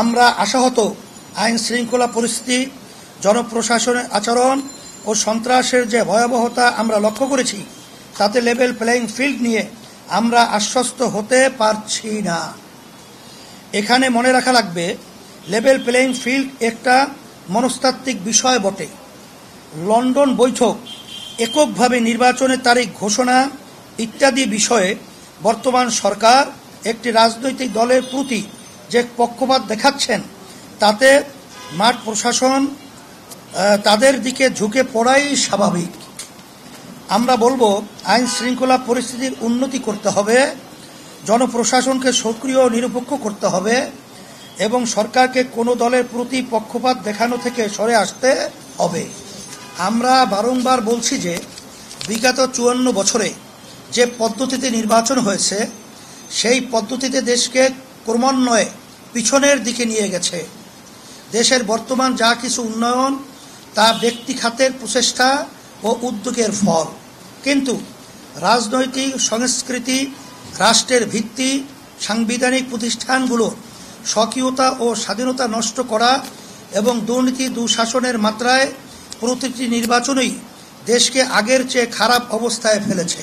আমরা আশাহত আইন শৃঙ্খলা পরিস্থিতি, জনপ্রশাসনের আচরণ ও সন্ত্রাসের যে ভয়াবহতা আমরা লক্ষ্য করেছি, তাতে লেভেল প্লেয়িং ফিল্ড নিয়ে আমরা আশ্বস্ত হতে পারছি না। এখানে মনে রাখা লাগবে, লেভেল প্লেয়িং ফিল্ড একটা মনস্তাত্ত্বিক বিষয় বটে। লন্ডন বৈঠক, এককভাবে নির্বাচনের তারিখ ঘোষণা ইত্যাদি বিষয়ে বর্তমান সরকার একটি রাজনৈতিক দলের প্রতি যে পক্ষপাত দেখাচ্ছেন, তাতে মাঠ প্রশাসন তাদের দিকে ঝুঁকে পড়াই স্বাভাবিক। আমরা বলবো, আইন শৃঙ্খলা পরিস্থিতির উন্নতি করতে হবে, জনপ্রশাসনকে সক্রিয় ও নিরপেক্ষ করতে হবে এবং সরকারকে কোনো দলের প্রতি পক্ষপাত দেখানো থেকে সরে আসতে হবে। আমরা বারংবার বলছি যে বিগত 54 বছরে যে পদ্ধতিতে নির্বাচন হয়েছে, সেই পদ্ধতিতে দেশকে ক্রমান্বয়ে পিছনের দিকে নিয়ে গেছে। দেশের বর্তমান যা কিছু উন্নয়ন, তা ব্যক্তি খাতের প্রচেষ্টা ও উদ্যোগের ফল। কিন্তু রাজনৈতিক সংস্কৃতি, রাষ্ট্রের ভিত্তি, সাংবিধানিক প্রতিষ্ঠানগুলোর স্বকীয়তা ও স্বাধীনতা নষ্ট করা এবং দুর্নীতি, দুঃশাসনের মাত্রায় প্রতিটি নির্বাচনই দেশকে আগের চেয়ে খারাপ অবস্থায় ফেলেছে।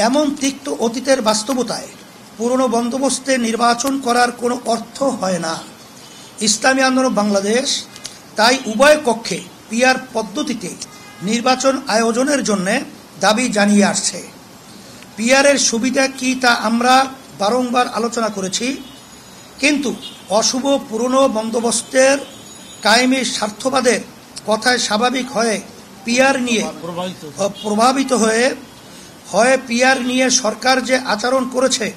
এমন তিক্ত অতীতের বাস্তবতায় পুরনো বন্দোবস্তে নির্বাচন করার কোনো অর্থ হয় না। ইসলামী আন্দোলন বাংলাদেশ তাই উভয় কক্ষে পিআর পদ্ধতিতে নির্বাচন আয়োজনের জন্য দাবি জানিয়ে আসছে। পিআরের সুবিধা কি তা আমরা বারংবার আলোচনা করেছি, কিন্তু অশুভ পুরনো বন্দোবস্তের কায়েমি স্বার্থবাদের কথায় স্বাভাবিক হয়ে পিআর নিয়ে প্রভাবিত হয়ে পিআর নিয়ে সরকার যে আচরণ করেছে,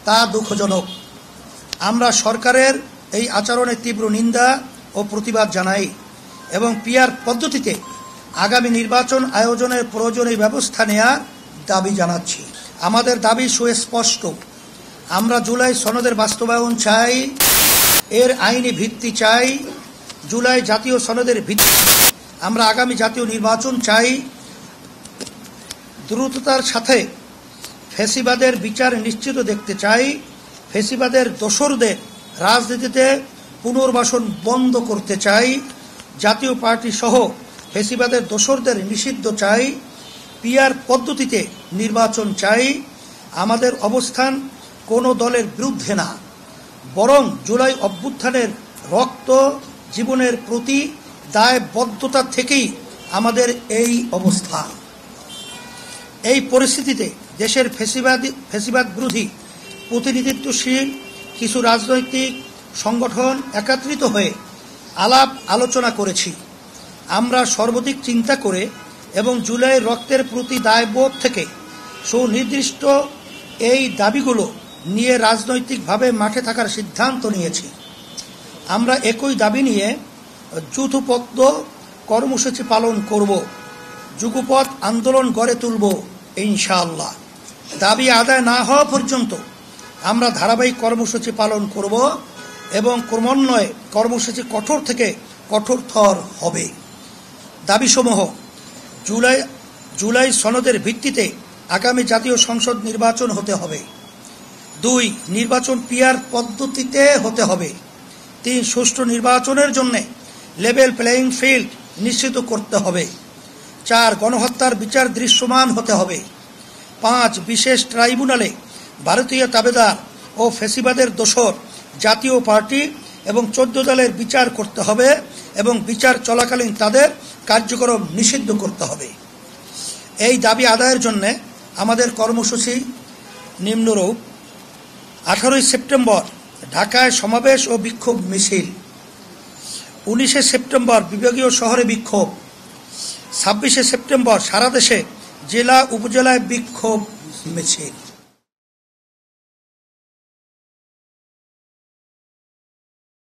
তা দুঃখজনক। আমরা সরকারের এই আচরণের তীব্র নিন্দা ও প্রতিবাদ জানাই এবং পিআর পদ্ধতিতে আগামী নির্বাচন আয়োজনের প্রয়োজনীয় ব্যবস্থা নেওয়ার দাবি জানাচ্ছি। আমাদের দাবি সুস্পষ্ট। আমরা জুলাই সনদের বাস্তবায়ন চাই, এর আইনি ভিত্তি চাই। জুলাই জাতীয় সনদের ভিত্তি আমরা আগামী জাতীয় নির্বাচন চাই। দ্রুততার সাথে ফ্যাসিবাদের বিচার নিশ্চিত দেখতে চাই। ফ্যাসিবাদের দোসরদের রাজনীতিতে পুনর্বাসন বন্ধ করতে চাই। জাতীয় পার্টি সহ ফ্যাসিবাদের দোসরদের নিষিদ্ধ চাই। পিআর পদ্ধতিতে নির্বাচন চাই। আমাদের অবস্থান কোনো দলের বিরুদ্ধে না, বরং জুলাই অভ্যুত্থানের রক্ত জীবনের প্রতি দায়বদ্ধতা থেকেই আমাদের এই অবস্থান। এই পরিস্থিতিতে দেশের ফ্যাসিবাদ বিরোধী প্রতিনিধিত্বশীল কিছু রাজনৈতিক সংগঠন একত্রিত হয়ে আলাপ আলোচনা করেছি। আমরা সর্বাধিক চিন্তা করে এবং জুলাইয়ের রক্তের প্রতি দায়বোধ থেকে সুনির্দিষ্ট এই দাবিগুলো নিয়ে রাজনৈতিকভাবে মাঠে থাকার সিদ্ধান্ত নিয়েছি। আমরা একই দাবি নিয়ে যৌথপদ্ধ কর্মসূচি পালন করব, যুগপৎ আন্দোলন গড়ে তুলব ইনশাআল্লাহ। দাবি আদায় না হওয়া পর্যন্ত আমরা ধারাবাহিক কর্মসূচি পালন করব এবং ক্রমান্বয়ে কর্মসূচি কঠোর থেকে কঠোরতর হবে। দাবিসমূহ: জুলাই সনদের ভিত্তিতে আগামী জাতীয় সংসদ নির্বাচন হতে হবে। 2. নির্বাচন পিআর পদ্ধতিতে হতে হবে। 3. সুষ্ঠু নির্বাচনের জন্য লেভেল প্লেয়িং ফিল্ড নিশ্চিত করতে হবে। 4. গণহত্যার বিচার দৃশ্যমান হতে হবে। 5. বিশেষ ট্রাইব্যুনালে ভারতীয় তাবেদার ও ফ্যাসিবাদের দোসর জাতীয় পার্টি এবং 14 দলের বিচার করতে হবে এবং বিচার চলাকালীন তাদের কার্যক্রম নিষিদ্ধ করতে হবে। এই দাবি আদায়ের জন্য আমাদের কর্মসূচি নিম্নরূপ: 18 সেপ্টেম্বর ঢাকায় সমাবেশ ও বিক্ষোভ মিছিল, 19 সেপ্টেম্বর বিভাগীয় শহরে বিক্ষোভ, 26 সেপ্টেম্বর সারা দেশে জেলা উপজেলায় বিক্ষোভ মিছিল।